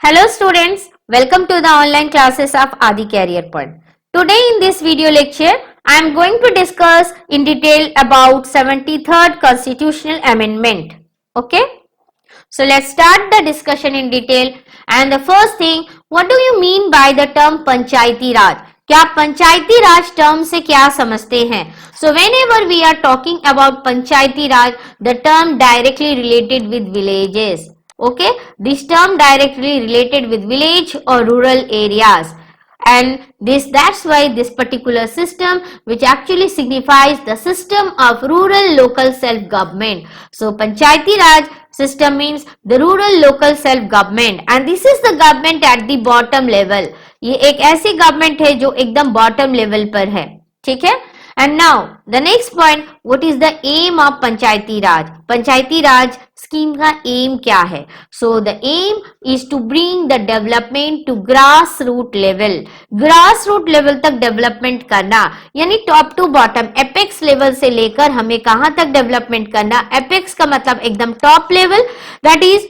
Hello students, welcome to the online classes of Adi Career Point. Today in this video lecture, I am going to discuss in detail about 73rd Constitutional Amendment. Okay, so let's start the discussion in detail. And the first thing, what do you mean by the term Panchayati Raj? क्या आप पंचायती राज term से क्या समझते हैं? So whenever we are talking about Panchayati Raj, the term directly related with villages. Okay, this term directly related with village or rural areas, and that's why this particular system, which actually signifies the system of rural local self government. So Panchayati Raj system means the rural local self government, and this is the government at the bottom level. ये एक ऐसी government है जो एकदम bottom level पर है, ठीक है. And now the next point, what is the aim of Panchayati Raj? Panchayati Raj scheme का एम क्या है? So the aim is to bring the development to grass root level. Grass root level तक development करना, यानी top to bottom, apex level से लेकर हमें कहां तक डेवलपमेंट करना. एपेक्स का मतलब एकदम टॉप लेवल, दैट इज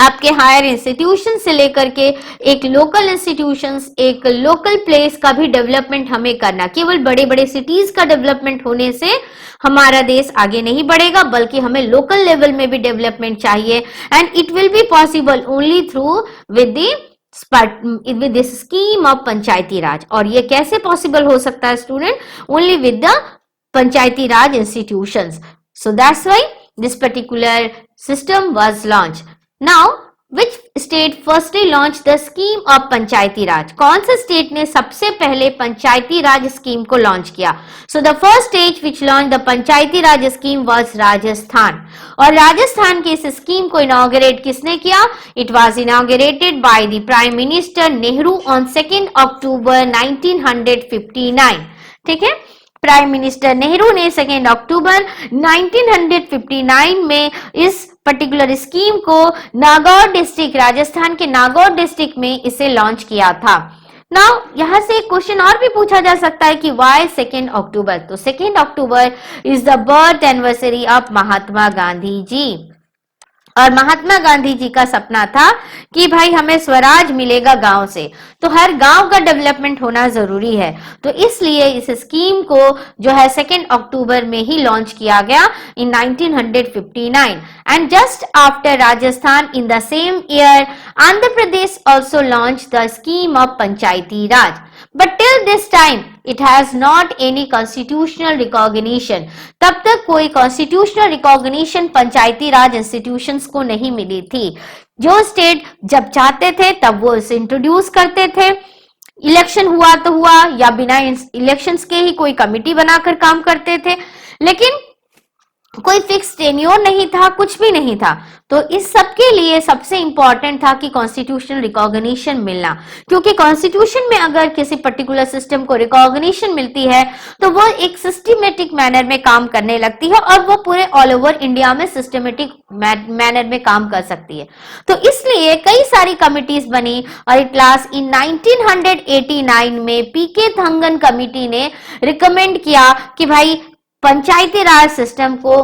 आपके हायर इंस्टीट्यूशन से लेकर के एक लोकल इंस्टीट्यूशंस, एक लोकल प्लेस का भी डेवलपमेंट हमें करना. केवल बड़े बड़े सिटीज का डेवलपमेंट होने से हमारा देश आगे नहीं बढ़ेगा, बल्कि हमें लोकल लेवल में भी डेवलपमेंट चाहिए. And it will be possible only through with this scheme of Panchayati Raj. और ये कैसे पॉसिबल हो सकता है student? Only with the Panchayati Raj institutions. So that's why this particular system was launch. Now, which state firstly launched the scheme of Panchayati Raj? कौन से state ने सबसे पहले पंचायती राज स्कीम को लॉन्च किया? So the first state which launched the Panchayati Raj scheme was Rajasthan. और राजस्थान की इस स्कीम को इनॉग्रेट किसने किया? It was inaugurated by the Prime Minister Nehru on 2nd October 1959. ठीक है, प्राइम मिनिस्टर नेहरू ने 2 अक्टूबर 1959 में इस पर्टिकुलर स्कीम को नागौर डिस्ट्रिक्ट, राजस्थान के नागौर डिस्ट्रिक्ट में इसे लॉन्च किया था. नाउ यहां से एक क्वेश्चन और भी पूछा जा सकता है कि वाई 2 अक्टूबर? तो 2 October is the birth anniversary of Mahatma Gandhi ji. और महात्मा गांधी जी का सपना था कि भाई हमें स्वराज मिलेगा गांव से, तो हर गांव का डेवलपमेंट होना जरूरी है. तो इसलिए इस स्कीम को जो है 2 अक्टूबर में ही लॉन्च किया गया इन 1959. And just after Rajasthan in the same year Andhra Pradesh also launch the scheme of Panchayati Raj. But till this time it has not any constitutional recognition. तब तक कोई constitutional recognition पंचायती राज इंस्टीट्यूशंस को नहीं मिली थी. जो स्टेट जब चाहते थे तब वो इसे इंट्रोड्यूस करते थे. इलेक्शन हुआ तो हुआ, या बिना इलेक्शंस के ही कोई कमिटी बनाकर काम करते थे, लेकिन कोई फिक्स टेन्योर नहीं था, कुछ भी नहीं था. तो इस सब के लिए सबसे इंपॉर्टेंट था कि कॉन्स्टिट्यूशनल रिकॉग्निशन मिलना, क्योंकि कॉन्स्टिट्यूशन में अगर किसी पर्टिकुलर सिस्टम को रिकॉग्निशन मिलती है तो वो एक सिस्टमेटिक मैनर में काम करने लगती है और वो पूरे ऑल ओवर इंडिया में सिस्टमेटिक मैनर में काम कर सकती है. तो इसलिए कई सारी कमिटीज बनी और इट लास्ट इन 1989 में पीके थंगन कमिटी ने रिकमेंड किया कि भाई पंचायती राज सिस्टम को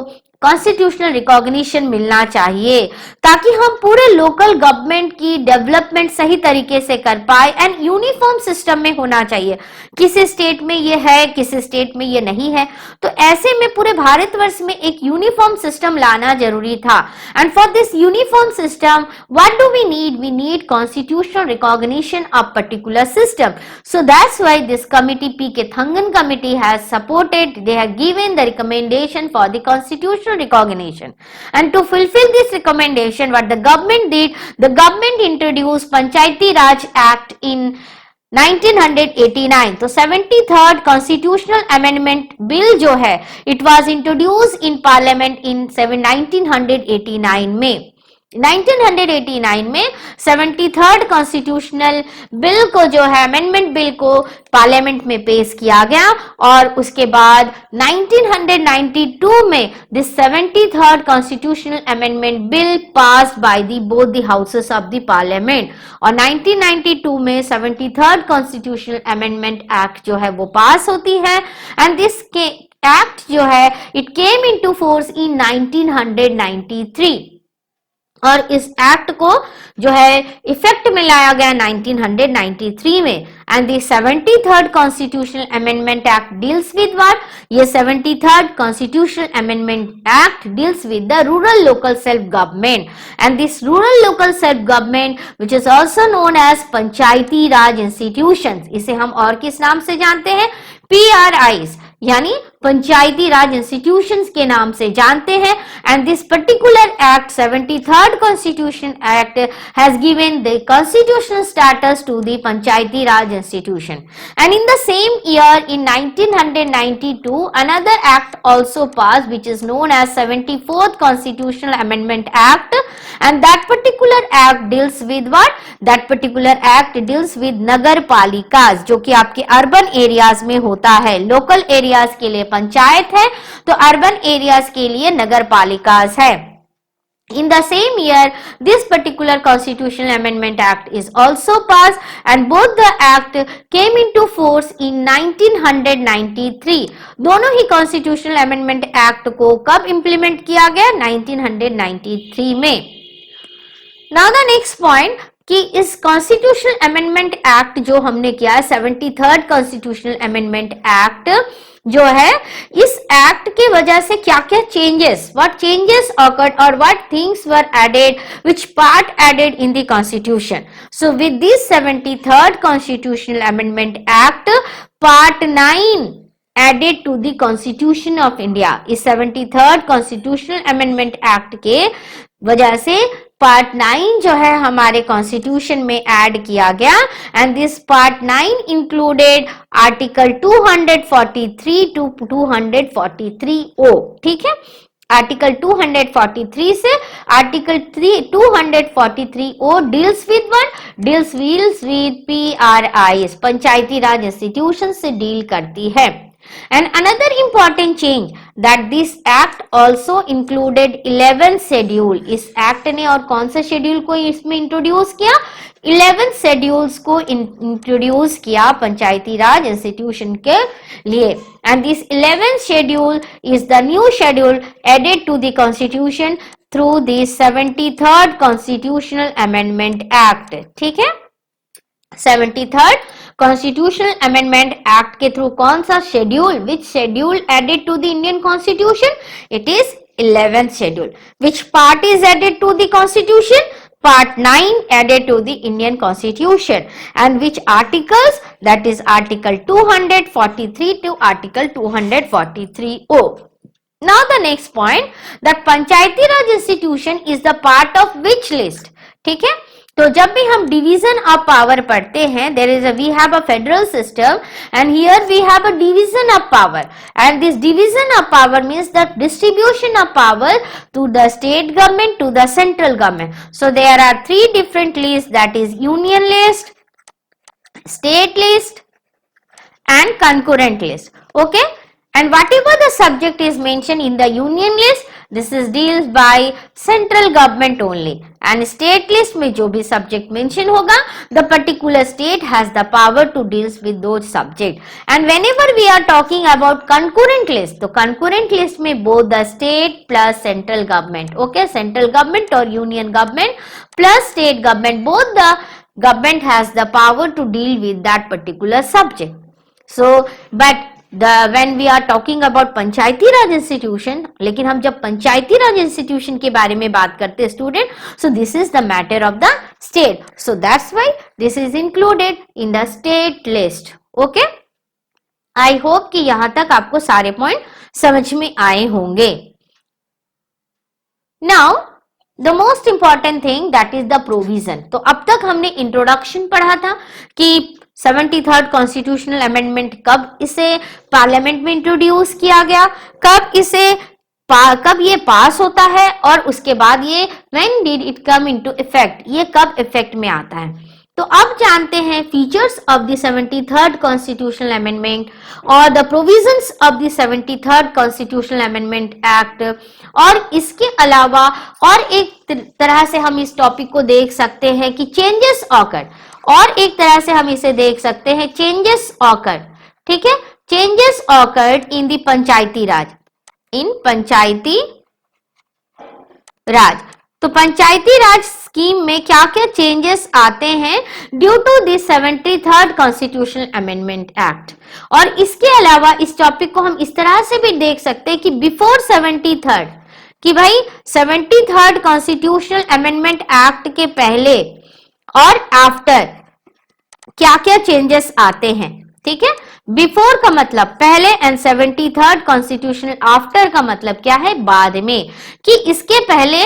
कॉन्स्टिट्यूशनल रिकॉग्निशन मिलना चाहिए, ताकि हम पूरे लोकल गवर्नमेंट की डेवलपमेंट सही तरीके से कर पाए. एंड यूनिफॉर्म सिस्टम में होना चाहिए, किसी स्टेट में ये है, किसी स्टेट में ये नहीं है. तो ऐसे में पूरे भारतवर्ष में एक यूनिफॉर्म सिस्टम लाना जरूरी था. And for this uniform system what do we need? We need constitutional recognition of particular system. So that's why this committee, PK Thungon committee, has supported, they have given the recommendation for the constitutional recognition. And to fulfill this recommendation, what the government did, the government introduced Panchayati Raj Act in 1989. तो 73rd Constitutional Amendment Bill जो है, it was introduced in Parliament in 1989 में. 1989 में 73rd constitutional bill को जो है, amendment bill को parliament में पेश किया गया. और उसके बाद 1992 में this 73rd constitutional amendment bill pass by the both the houses of the parliament. और 1992 में 73rd कॉन्स्टिट्यूशनल अमेंडमेंट एक्ट जो है वो पास होती है. एंड दिस एक्ट जो है, it came into force in 1993. और इस एक्ट को जो है इफेक्ट में लाया गया 1993 में। And the 73rd constitutional amendment act deals with what, ये 73rd constitutional amendment act deals with the rural local self government. And this rural local self government which is also known as Panchayati Raj institutions, इसे हम और किस नाम से जानते हैं, PRIs, यानी पंचायती राज इंस्टीट्यूशंस के नाम से जानते हैं। And this particular act 73rd constitution act has given the constitutional status to the Panchayati Raj institution. And in the same year in 1992 another act also passed which is known as 74th constitutional amendment act, and that particular act deals with what, that particular act deals with नगर पालिकास, जो कि आपके urban areas में होता है। Local areas के लिए पंचायत है तो अर्बन एरियाज के लिए नगर पालिकास है। In the same year, this particular constitutional amendment act is also passed, and both the act came into force in 1993. दोनों ही constitutional amendment act को कब implement किया गया, 1993 में। Now the next point कि इस कॉन्स्टिट्यूशनल अमेंडमेंट एक्ट जो हमने किया है 73rd कॉन्स्टिट्यूशनल अमेंडमेंट एक्ट जो है, इस एक्ट के वजह से क्या क्या चेंजेस, व्हाट चेंजेस ऑकर्ड और what things were added, which part added in the constitution. So with this 73rd constitutional amendment act part 9 added to the constitution of India. इस 73rd कॉन्स्टिट्यूशनल अमेंडमेंट एक्ट के वजह से part 9 जो है हमारे constitution में add किया गया। And this part 9 included article 243 to 243O, ठीक है। आर्टिकल 243 से article 243O deals with what, deals with PRIs, Panchayati Raj institution से डील करती है। And another important change that this act also included 11th schedule। इस एक्ट ने और कौन सा शेड्यूल को इसमें इंट्रोड्यूस किया, 11th शेड्यूल्स को इंट्रोड्यूस किया पंचायती राज इंस्टीट्यूशन के लिए। And this 11th schedule is the new schedule added to the constitution through the 73rd constitutional amendment act, ठीक है। 73rd कॉन्स्टिट्यूशनल अमेंडमेंट एक्ट के थ्रू कौन सा शेड्यूल, which schedule added to the Indian constitution, it is 11th schedule. Which part is added to the constitution, part 9 added to the Indian constitution, and which articles, that is article 243 to article 243O। Now the next point, that Panchayati Raj institution is the part of which list, ठीक है। तो जब भी हम division of power पढ़ते हैं, there is a we have a federal system and here we have a division of power, and this division of power means the distribution of power to the state government to the central government. So there are three different lists, that is union list, state list and concurrent list, okay। And whatever the subject is mentioned in the union list, this is deals by central government only, and state list में जो भी subject mention होगा, the particular state has the power to deals with those subject। And whenever we are talking about concurrent list, तो concurrent list में both the state plus central government, okay, central government or union government plus state government, both the government has the power to deal with that particular subject। So but when we are talking about Panchayati Raj institution, लेकिन हम जब पंचायती Raj institution के बारे में बात करते हैं student, so this is the matter of the state, so that's why this is included in the state list, okay। I hope कि यहां तक आपको सारे पॉइंट समझ में आए होंगे। Now the most important thing, that is the provision। तो अब तक हमने इंट्रोडक्शन पढ़ा था कि 73rd कॉन्स्टिट्यूशनल अमेंडमेंट कब इसे पार्लियामेंट में इंट्रोड्यूस किया गया, कब ये पास होता है, और उसके बाद ये when did it come into effect, ये कब इफेक्ट में आता है। तो अब जानते हैं features of the 73rd constitutional amendment और the provisions of the 73rd constitutional amendment act. और इसके अलावा और एक तरह से हम इस टॉपिक को देख सकते हैं कि चेंजेस ऑकर्ड, और एक तरह से हम इसे देख सकते हैं चेंजेस ऑकर्ड, ठीक है, changes occurred in the Panchayati राज, इन पंचायती राज। तो पंचायती राज स्कीम में क्या क्या चेंजेस आते हैं due to this 73rd constitutional amendment act. और इसके अलावा इस टॉपिक को हम इस तरह से भी देख सकते हैं कि बिफोर 73rd, कि भाई 73rd कॉन्स्टिट्यूशनल अमेंडमेंट एक्ट के पहले और आफ्टर क्या क्या चेंजेस आते हैं। ठीक है, बिफोर का मतलब पहले एंड 73rd कॉन्स्टिट्यूशनल आफ्टर का मतलब क्या है, बाद में, कि इसके पहले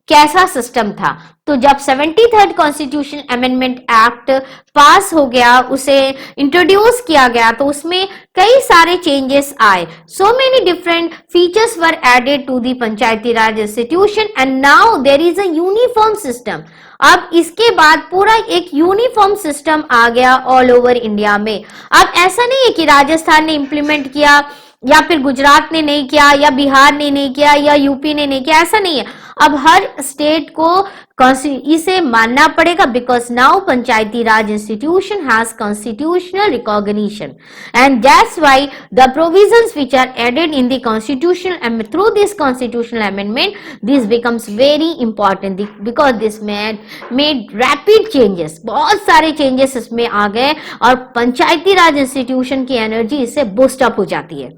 कैसा सिस्टम था। तो जब 73rd कॉन्स्टिट्यूशन अमेंडमेंट एक्ट पास हो गया, उसे इंट्रोड्यूस किया गया, तो उसमें कई सारे चेंजेस आए। So many different features were added to the Panchayati Raj institution and now there is a uniform system. अब इसके बाद पूरा एक यूनिफॉर्म सिस्टम आ गया ऑल ओवर इंडिया में। अब ऐसा नहीं है कि राजस्थान ने इंप्लीमेंट किया या फिर गुजरात ने नहीं किया या बिहार ने नहीं किया या यूपी ने नहीं किया, ऐसा नहीं है। अब हर स्टेट को इसे मानना पड़ेगा, because now Panchayati Raj institution has constitutional recognition and that's why the provisions which are added in the constitution through this constitutional amendment this becomes very important because this made rapid changes. बहुत सारे changes इसमें आ गए और Panchayati Raj institution की energy इससे boost up हो जाती है।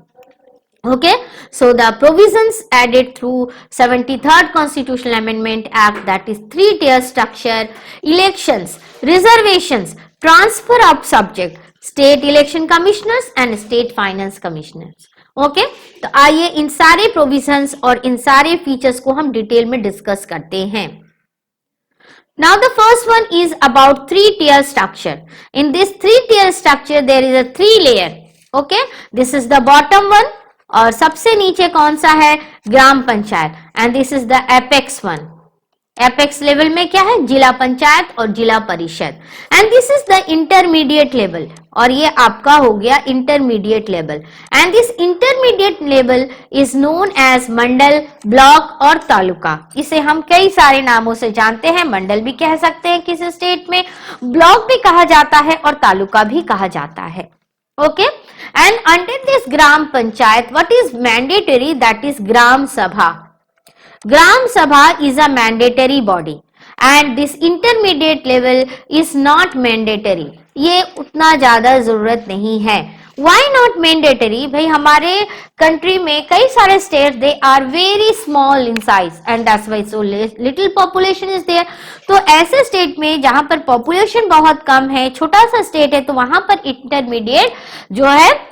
Okay, so the provisions added through 73rd Constitutional Amendment Act, that is 3-tier structure, elections, reservations, transfer of subject, state election commissioners and state finance commissioners. Okay, तो आइए इन सारे provisions और इन सारे features को हम डिटेल में डिस्कस करते हैं। Now the first one is about 3-tier structure. In this 3-tier structure there is a 3 layer. Okay, this is the bottom one. और सबसे नीचे कौन सा है, gram panchayat, and this is the apex one. Apex level में क्या है, जिला पंचायत और Zila Parishad, and this is the intermediate level, और ये आपका हो गया intermediate level. And this intermediate level is known as Mandal, block और तालुका। इसे हम कई सारे नामों से जानते हैं, मंडल भी कह सकते हैं किसी स्टेट में, ब्लॉक भी कहा जाता है और तालुका भी कहा जाता है। Okay, and under this gram panchayat what is mandatory, that is gram sabha. Gram sabha is a mandatory body and this intermediate level is not mandatory. ये उतना ज्यादा जरूरत नहीं है। Why not mandatory? भाई हमारे कंट्री में कई सारे state they are very small in size and that's why so little population is there. तो ऐसे स्टेट में जहां पर पॉपुलेशन बहुत कम है, छोटा सा स्टेट है, तो वहां पर इंटरमीडिएट जो है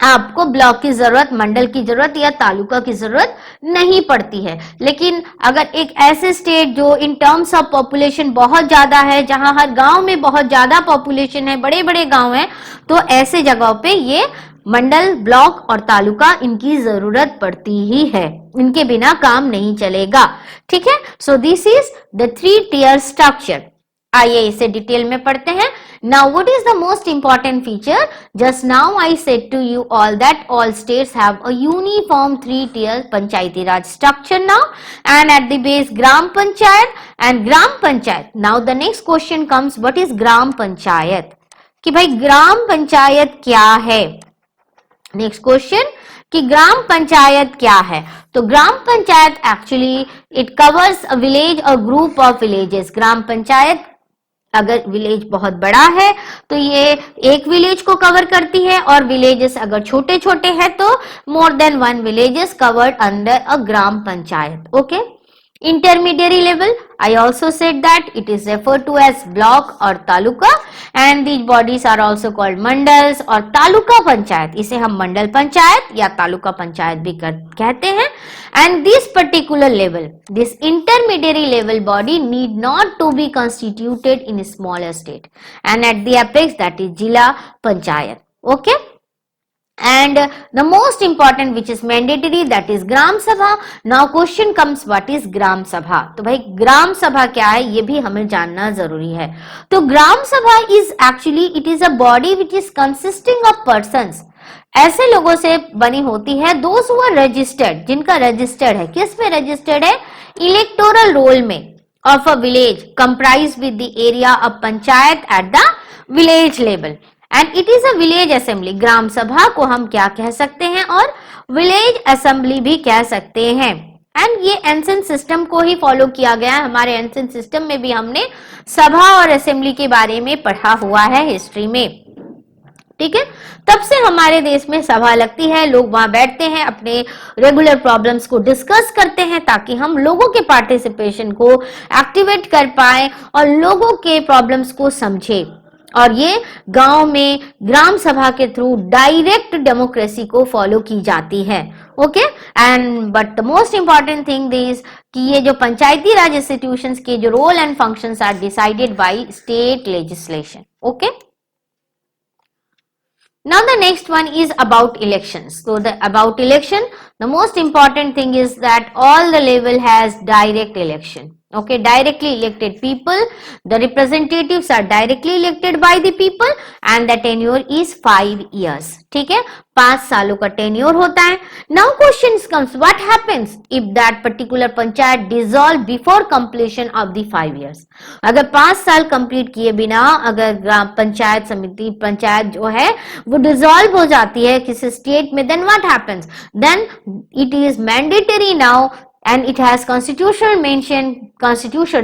आपको ब्लॉक की जरूरत, मंडल की जरूरत या तालुका की जरूरत नहीं पड़ती है। लेकिन अगर एक ऐसे स्टेट जो इन टर्म्स ऑफ पॉपुलेशन बहुत ज्यादा है, जहां हर गांव में बहुत ज्यादा पॉपुलेशन है, बड़े बड़े गांव हैं, तो ऐसे जगहों पे ये मंडल, ब्लॉक और तालुका इनकी जरूरत पड़ती ही है, इनके बिना काम नहीं चलेगा। ठीक है, so this is the 3-tier structure. आइए इसे डिटेल में पढ़ते हैं। Now what is the most important feature? Just now I said to you all that all states have a uniform 3-tier panchayati raj structure now, and at the base gram panchayat and gram panchayat. Now the next question comes, what is gram panchayat? कि भाई ग्राम पंचायत क्या है? Next question कि ग्राम पंचायत क्या है? तो gram panchayat actually it covers a village और group of villages. Gram panchayat अगर विलेज बहुत बड़ा है तो ये एक विलेज को कवर करती है, और विलेजेस अगर छोटे छोटे हैं तो more than 1 villages covered under a gram panchayat. Okay, intermediary level I also said that it is referred to as block or taluka, and these bodies are also called mandals और तालुका पंचायत, इसे हम मंडल पंचायत या तालुका पंचायत भी कहते हैं। and this particular level, this intermediary level body need not to be constituted in a smaller state, and at the apex that is jila panchayat. Okay, and the most important which is mandatory, that is gram sabha. Now question comes, what is gram sabha? तो भाई ग्राम सभा क्या है ये भी हमें जानना जरूरी है। तो ग्राम सभा is actually it is a body which is consisting of persons, ऐसे लोगों से बनी होती है, those who are registered, जिनका रजिस्टर्ड है, किस में रजिस्टर्ड है, इलेक्टोरल रोल में, of a village comprised with the area of panchayat at the village level, and it is a village assembly. ग्राम सभा को हम क्या कह सकते हैं और विलेज असेंबली भी कह सकते हैं। एंड ये एंसेंट सिस्टम को ही फॉलो किया गया है। हमारे एंसेंट सिस्टम में भी हमने सभा और असेंबली के बारे में पढ़ा हुआ है हिस्ट्री में, ठीक है। तब से हमारे देश में सभा लगती है, लोग वहां बैठते हैं, अपने रेगुलर प्रॉब्लम्स को डिस्कस करते हैं ताकि हम लोगों के पार्टिसिपेशन को एक्टिवेट कर पाए और लोगों के प्रॉब्लम्स को समझे। और ये गांव में ग्राम सभा के थ्रू डायरेक्ट डेमोक्रेसी को फॉलो की जाती है, okay. And but the most important thing is कि ये जो पंचायती राज इंस्टीट्यूशंस के जो role and functions are decided by state legislation, okay. Now the next one is about elections. So about election, the most important thing is that all the level has direct election. Okay, directly elected people, the representatives are directly elected by the people and the tenure is 5 years. ठीक है, 5 सालों का tenure होता है. Now questions comes, what happens if that particular panchayat dissolve before completion of the 5 years? अगर 5 साल complete किए बिना अगर ग्राम पंचायत समिति पंचायत जो है वो डिसॉल्व हो जाती है किसी स्टेट में, then what happens? Then it is mandatory now and it has constitutional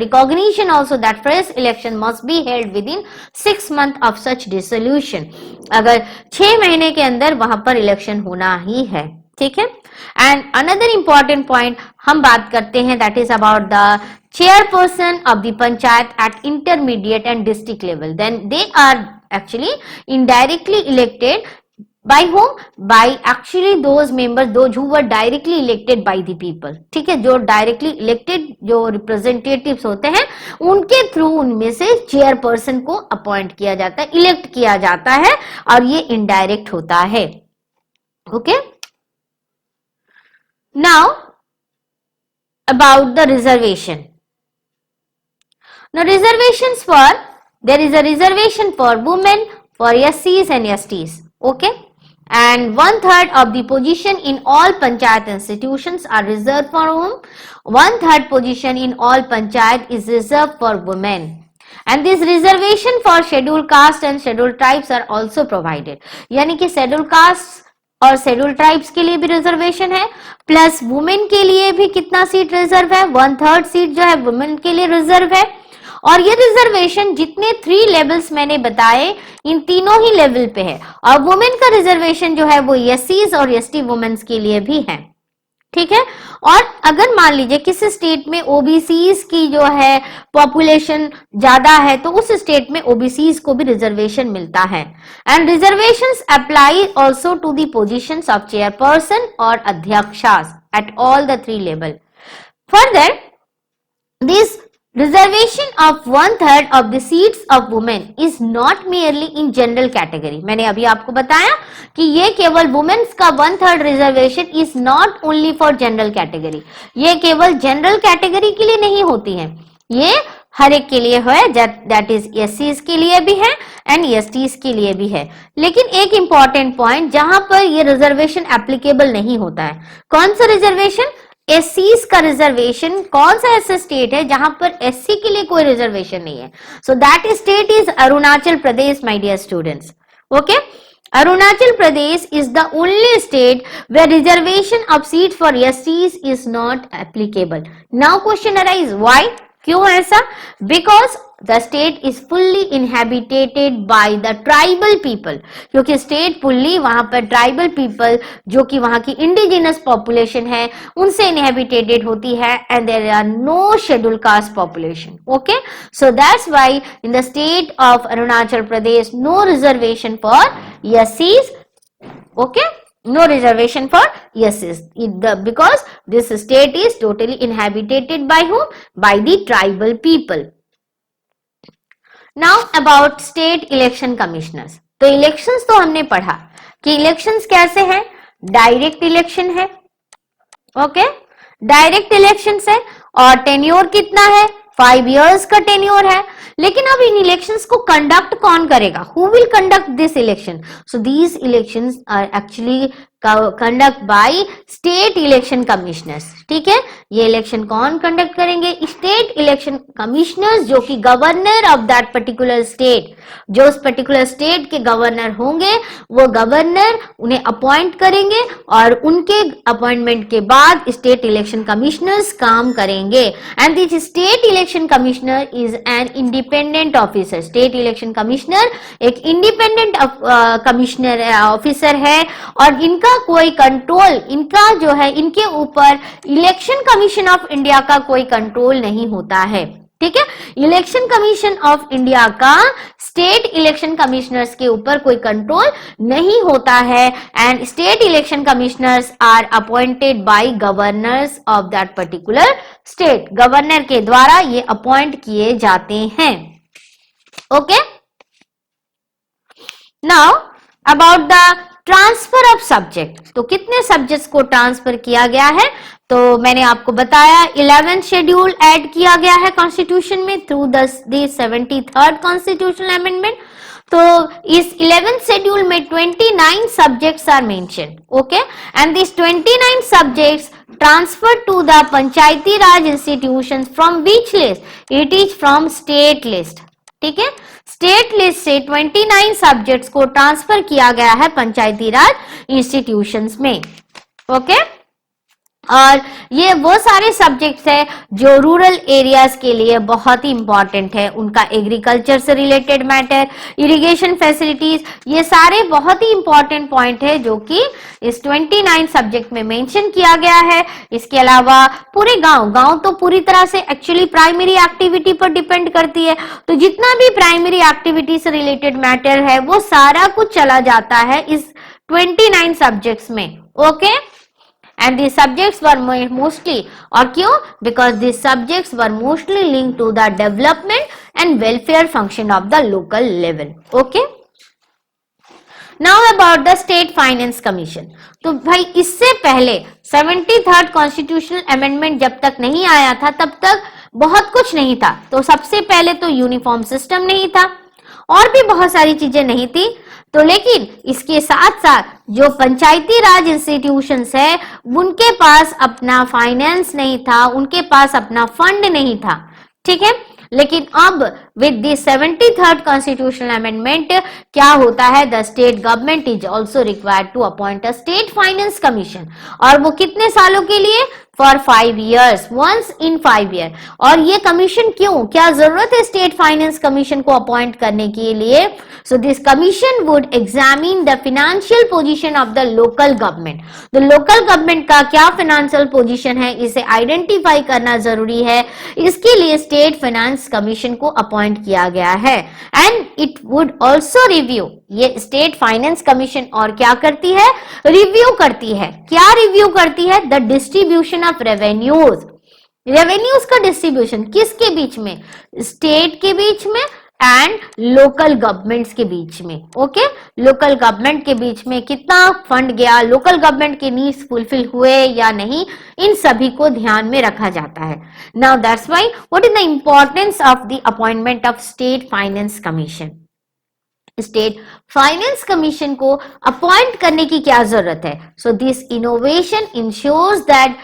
recognition also that fresh election must be held within 6 months of such dissolution. अगर 6 महीने के अंदर वहां पर इलेक्शन होना ही है, ठीक है। एंड अनदर इंपॉर्टेंट पॉइंट हम बात करते हैं that is about the chairperson of the panchayat at intermediate and district level. Then they are actually indirectly elected by whom? By actually those members those who were directly elected by the people. ठीक है, जो directly elected जो representatives होते हैं उनके through उनमें से chairperson को अपॉइंट किया जाता है, इलेक्ट किया जाता है और ये इनडायरेक्ट होता है, okay. Now about the reservation. Now reservations for, there is a reservation for women, for SCs and STs, okay, and 1/3 of the position in all panchayat institutions are reserved for whom? 1/3 position in all panchayat is reserved for women, and this reservation for scheduled caste and scheduled tribes are also provided. यानी कि scheduled caste और schedule tribes के लिए भी reservation है, plus women के लिए भी कितना सीट रिजर्व है? 1/3 सीट जो है वुमेन के लिए रिजर्व है। और ये रिजर्वेशन जितने 3 लेवल्स मैंने बताए इन तीनों ही लेवल पे है। और वुमेन का रिजर्वेशन जो है वो एससीज और एसटी वुमेन्स के लिए भी है, ठीक है। और अगर मान लीजिए किसी स्टेट में ओबीसीज की जो है पॉपुलेशन ज्यादा है तो उस स्टेट में ओबीसीज को भी रिजर्वेशन मिलता है। And reservations apply also to the positions of chairperson और अध्यक्षास at all the 3 level. Further this reservation of 1/3 of the seats of women is not merely in general category. मैंने अभी आपको बताया कि ये केवल वुमेन्स का 1/3 reservation is not only for general category. ये केवल जनरल कैटेगरी के लिए नहीं होती है, ये हर एक के लिए है, दैट इज एससीज के लिए भी है एंड एसटीज के लिए भी है। लेकिन एक इंपॉर्टेंट पॉइंट जहां पर ये रिजर्वेशन एप्लीकेबल नहीं होता है, कौन सा रिजर्वेशन? एससीज का रिजर्वेशन। कौन सा ऐसा स्टेट है जहां पर एससी के लिए कोई रिजर्वेशन नहीं है? So that state is Arunachal Pradesh, my dear students, okay. Arunachal Pradesh is the only state where reservation of seats for STs is not applicable. Now question arise, why? क्यों ऐसा? Because the state is fully inhabited by the tribal people. क्योंकि state fully वहां पर tribal people जो कि वहां की indigenous population है उनसे inhabited होती है and there are no scheduled caste population. Okay, so that's why in the state of Arunachal Pradesh no reservation for SCs. Okay, no reservation for SCs because this state is totally inhabited by whom? By the tribal people. Now about state election commissioners. तो elections तो हमने पढ़ा कि elections कैसे हैं? Direct election है, okay, direct election है और टेन्योर कितना है? 5 years का टेन्योर है। लेकिन अब इन इलेक्शंस को कंडक्ट कौन करेगा? Who will conduct this election? So these elections are actually conduct by state election commissioners. ठीक है, ये इलेक्शन कौन कंडक्ट करेंगे? स्टेट इलेक्शन कमिश्नर्स, जो कि governor of that particular state, जो उस पर्टिकुलर स्टेट के गवर्नर होंगे, वो गवर्नर उन्हें अपॉइंट करेंगे और उनके अपॉइंटमेंट के बाद स्टेट इलेक्शन कमिश्नर्स काम करेंगे। And this state election commissioner is an independent officer. State election commissioner एक इंडिपेंडेंट कमिश्नर ऑफिसर है और इनका कोई कंट्रोल, इनका जो है, इनके ऊपर इलेक्शन कमीशन ऑफ इंडिया का कोई कंट्रोल नहीं होता है। ठीक है, इलेक्शन कमीशन ऑफ इंडिया का स्टेट इलेक्शन कमिश्नर्स के ऊपर कोई कंट्रोल नहीं होता है। And state election commissioners are appointed by governors of that particular state. Governor के द्वारा ये अपॉइंट किए जाते हैं। Okay, now about the transfer of subject. तो कितने सब्जेक्ट्स को ट्रांसफर किया गया है? तो मैंने आपको बताया 11th शेड्यूल ऐड किया गया है कॉन्स्टिट्यूशन में through the 73rd constitutional amendment. तो इस 11th शेड्यूल में 29 subjects are mentioned. Okay, and this 29 subjects transfer to the Panchayati Raj institution from which list? It is from state list. ठीक है, स्टेट लिस्ट से 29 सब्जेक्ट्स को ट्रांसफर किया गया है पंचायती राज इंस्टीट्यूशंस में। ओके, और ये वो सारे सब्जेक्ट्स है जो रूरल एरियाज के लिए बहुत ही इंपॉर्टेंट है। उनका एग्रीकल्चर से रिलेटेड मैटर, इरिगेशन फैसिलिटीज, ये सारे बहुत ही इंपॉर्टेंट पॉइंट है जो कि इस 29 सब्जेक्ट में मेंशन किया गया है। इसके अलावा पूरे गांव तो पूरी तरह से एक्चुअली प्राइमरी एक्टिविटी पर डिपेंड करती है। तो जितना भी प्राइमरी एक्टिविटी से रिलेटेड मैटर है वो सारा कुछ चला जाता है इस 29 सब्जेक्ट्स में। Okay, and these subjects were mostly, और क्यों? Because these subjects were mostly linked to the development and welfare function of the local level. Okay, now about the state finance commission। तो भाई इससे पहले 73rd कॉन्स्टिट्यूशनल अमेंडमेंट जब तक नहीं आया था तब तक बहुत कुछ नहीं था। तो सबसे पहले तो यूनिफॉर्म सिस्टम नहीं था और भी बहुत सारी चीजें नहीं थी। तो लेकिन इसके साथ साथ जो पंचायती राज इंस्टीट्यूशंस है उनके पास अपना फाइनेंस नहीं था, उनके पास अपना फंड नहीं था। ठीक है, लेकिन अब with the 73rd constitutional amendment क्या होता है? The state government is also required to appoint a state finance commission. और वो कितने सालों के लिए? For 5 years, once in 5 year। और ये कमीशन क्यों, क्या जरूरत है स्टेट फाइनेंस कमीशन को अपॉइंट करने के लिए? So this commission would examine the financial position of the local government. तो लोकल गवर्नमेंट का क्या फाइनेंशियल पोजीशन है, इसे आइडेंटिफाई करना जरूरी है। इसके लिए स्टेट फाइनेंस कमीशन को अपॉइंट किया गया है। And it would also review, ये स्टेट फाइनेंस कमीशन और क्या करती है? रिव्यू करती है। क्या रिव्यू करती है? The distribution of revenues. Revenues का डिस्ट्रीब्यूशन किसके बीच में? स्टेट के बीच में एंड लोकल गवर्नमेंट्स के बीच में। ओके, लोकल गवर्नमेंट के बीच में कितना फंड गया, लोकल गवर्नमेंट के नीड्स फुलफिल हुए या नहीं, इन सभी को ध्यान में रखा जाता है। Now that's why what is the importance of the appointment of state finance commission. State finance commission को अपॉइंट करने की क्या जरूरत है? So this innovation ensures that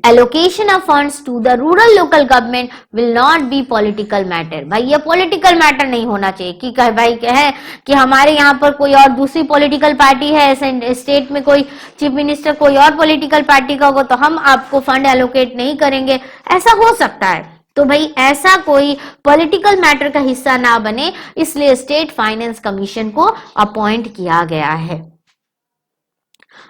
allocation of funds to the rural local government will not be political matter। भाई ये political matter नहीं होना चाहिए कि भाई कहे कि हमारे यहाँ पर कोई और दूसरी पॉलिटिकल पार्टी है, स्टेट में कोई चीफ मिनिस्टर कोई और पॉलिटिकल पार्टी का होगा तो हम आपको फंड एलोकेट नहीं करेंगे, ऐसा हो सकता है। तो भाई ऐसा कोई पॉलिटिकल मैटर का हिस्सा ना बने, इसलिए स्टेट फाइनेंस कमीशन को अपॉइंट किया गया है।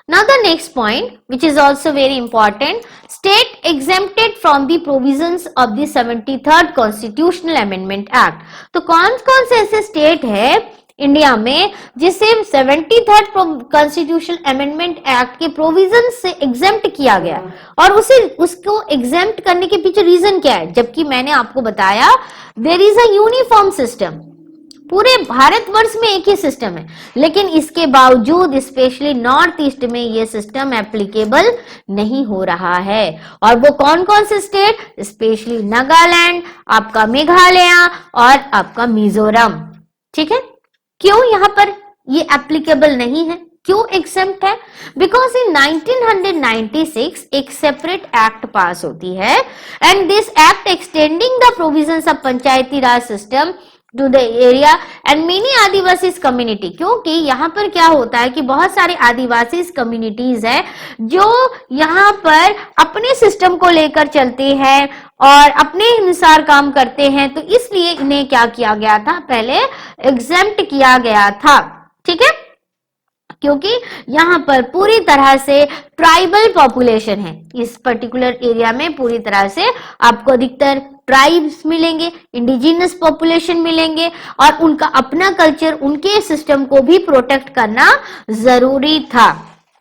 Now the next point, which is also very important, state exempted from the provisions of the 73rd Constitutional Amendment Act। तो कौन कौन से ऐसे स्टेट है इंडिया में जिसे 73rd कॉन्स्टिट्यूशनल अमेंडमेंट एक्ट के प्रोविजन से एग्जेम्प्ट किया गया? और उसको एग्जेम्प्ट करने के पीछे रीजन क्या है? जबकि मैंने आपको बताया there is a uniform system, पूरे भारतवर्ष में एक ही सिस्टम है, लेकिन इसके बावजूद स्पेशली नॉर्थ ईस्ट में ये सिस्टम एप्लीकेबल नहीं हो रहा है। और वो कौन कौन से स्टेट? स्पेशली नागालैंड, आपका मेघालय और आपका मिजोरम। ठीक है, क्यों यहाँ पर ये एप्लीकेबल नहीं है? क्यों एग्जेम्प्ट है? बिकॉज इन 1996 एक सेपरेट एक्ट पास होती है and this act extending the provisions of Panchayati Raj system to the area and many adivasi community. क्योंकि यहाँ पर क्या होता है कि बहुत सारे आदिवासी कम्युनिटीज है जो यहाँ पर अपने सिस्टम को लेकर चलते हैं और अपने अनुसार काम करते हैं, तो इसलिए इन्हें क्या किया गया था, पहले एग्जेम्प्ट किया गया था। ठीक है, क्योंकि यहाँ पर पूरी तरह से ट्राइबल पॉपुलेशन है, इस पर्टिकुलर एरिया में पूरी तरह से आपको अधिकतर ट्राइब्स मिलेंगे, इंडिजिनस पॉपुलेशन मिलेंगे और उनका अपना कल्चर, उनके सिस्टम को भी प्रोटेक्ट करना जरूरी था।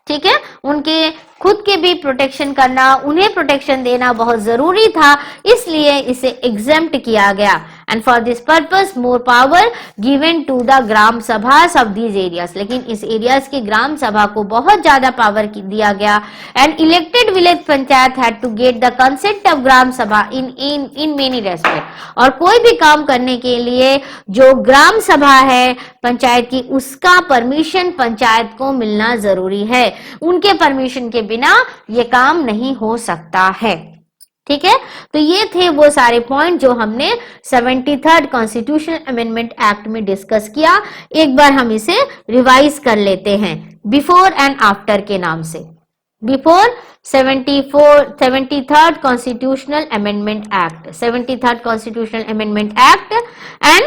ठीक है, उनके खुद के भी प्रोटेक्शन करना, उन्हें प्रोटेक्शन देना बहुत जरूरी था, इसलिए इसे एग्जेम्प्ट किया गया। And for this purpose more power given to the gram sabha of these areas. लेकिन इस एरियाज के ग्राम सभा को बहुत ज्यादा पावर दिया गया and elected village panchayat had to get the consent of gram sabha in many respect. और कोई भी काम करने के लिए जो ग्राम सभा है पंचायत की, उसका परमिशन पंचायत को मिलना जरूरी है। उनके परमिशन के बिना ये काम नहीं हो सकता है। ठीक है, तो ये थे वो सारे पॉइंट जो हमने 73rd कॉन्स्टिट्यूशनल अमेंडमेंट एक्ट में डिस्कस किया। एक बार हम इसे रिवाइज कर लेते हैं बिफोर एंड आफ्टर के नाम से। Before 73rd constitutional amendment act, 73rd constitutional amendment act and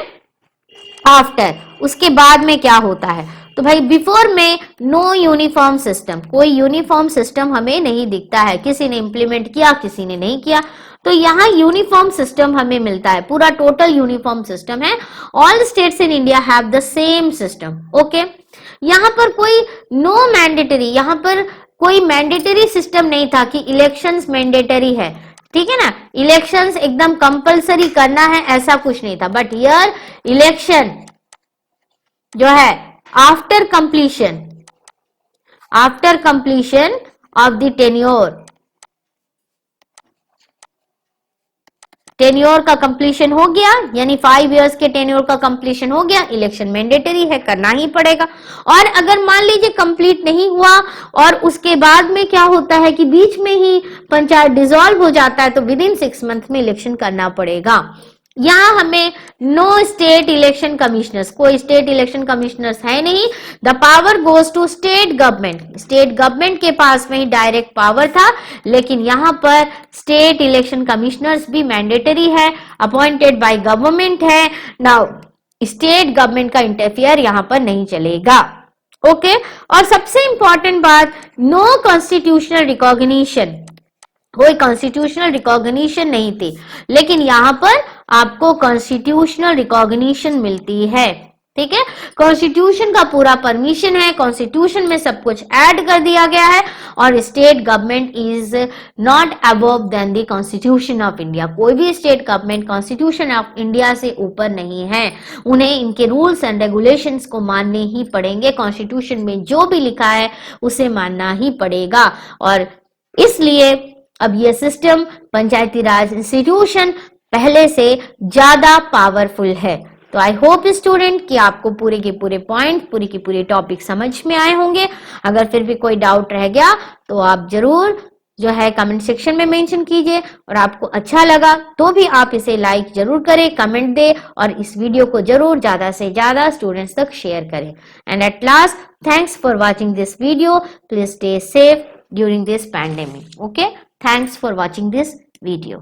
after, उसके बाद में क्या होता है। तो भाई बिफोर में नो यूनिफॉर्म सिस्टम, कोई यूनिफॉर्म सिस्टम हमें नहीं दिखता है, किसी ने इंप्लीमेंट किया किसी ने नहीं किया, तो यहाँ यूनिफॉर्म सिस्टम हमें मिलता है, पूरा टोटल यूनिफॉर्म सिस्टम है। All states in India have the same system. Okay, यहाँ पर कोई नो मैंडेटरी, यहाँ पर कोई मैंडेटरी सिस्टम नहीं था कि इलेक्शंस मैंडेटरी है। ठीक है ना, इलेक्शंस एकदम कंपलसरी करना है ऐसा कुछ नहीं था, बट हियर इलेक्शन जो है after completion of the tenure का कंप्लीशन हो गया, यानी 5 इयर्स के टेन्योर का कंप्लीशन हो गया, इलेक्शन मैंडेटरी है, करना ही पड़ेगा। और अगर मान लीजिए कंप्लीट नहीं हुआ और उसके बाद में क्या होता है कि बीच में ही पंचायत डिसॉल्व हो जाता है, तो विद इन 6 मंथ में इलेक्शन करना पड़ेगा। यहाँ हमें नो स्टेट इलेक्शन कमिश्नर्स, कोई स्टेट इलेक्शन कमिश्नर्स है नहीं। The power goes to state government, state government के पास में ही डायरेक्ट पावर था, लेकिन यहाँ पर स्टेट इलेक्शन कमिश्नर्स भी मैंडेटरी है, अपॉइंटेड बाय गवर्नमेंट है। नाउ स्टेट गवर्नमेंट का इंटरफियर यहाँ पर नहीं चलेगा। ओके, और सबसे इंपॉर्टेंट बात, नो कॉन्स्टिट्यूशनल रिकॉग्निशन, कोई कॉन्स्टिट्यूशनल रिकॉग्निशन नहीं थी, लेकिन यहाँ पर आपको कॉन्स्टिट्यूशनल रिकॉग्निशन मिलती है। ठीक है, कॉन्स्टिट्यूशन का पूरा परमिशन है, कॉन्स्टिट्यूशन में सब कुछ ऐड कर दिया गया है और state government is not above than the constitution of India. कोई भी state government constitution of India से ऊपर नहीं है, उन्हें इनके रूल्स एंड रेगुलेशंस को मानने ही पड़ेंगे। कॉन्स्टिट्यूशन में जो भी लिखा है उसे मानना ही पड़ेगा और इसलिए अब ये सिस्टम पंचायती राज इंस्टीट्यूशन पहले से ज्यादा पावरफुल है। तो आई होप स्टूडेंट कि आपको पूरे के पूरे पॉइंट, पूरी की पूरी टॉपिक समझ में आए होंगे। अगर फिर भी कोई डाउट रह गया तो आप जरूर जो है कमेंट सेक्शन में मेंशन कीजिए, और आपको अच्छा लगा तो भी आप इसे लाइक जरूर करें, कमेंट दे और इस वीडियो को जरूर ज्यादा से ज्यादा स्टूडेंट्स तक शेयर करें। And at last, thanks for watching this video. Please stay safe during this pandemic. Okay, thanks for watching this video.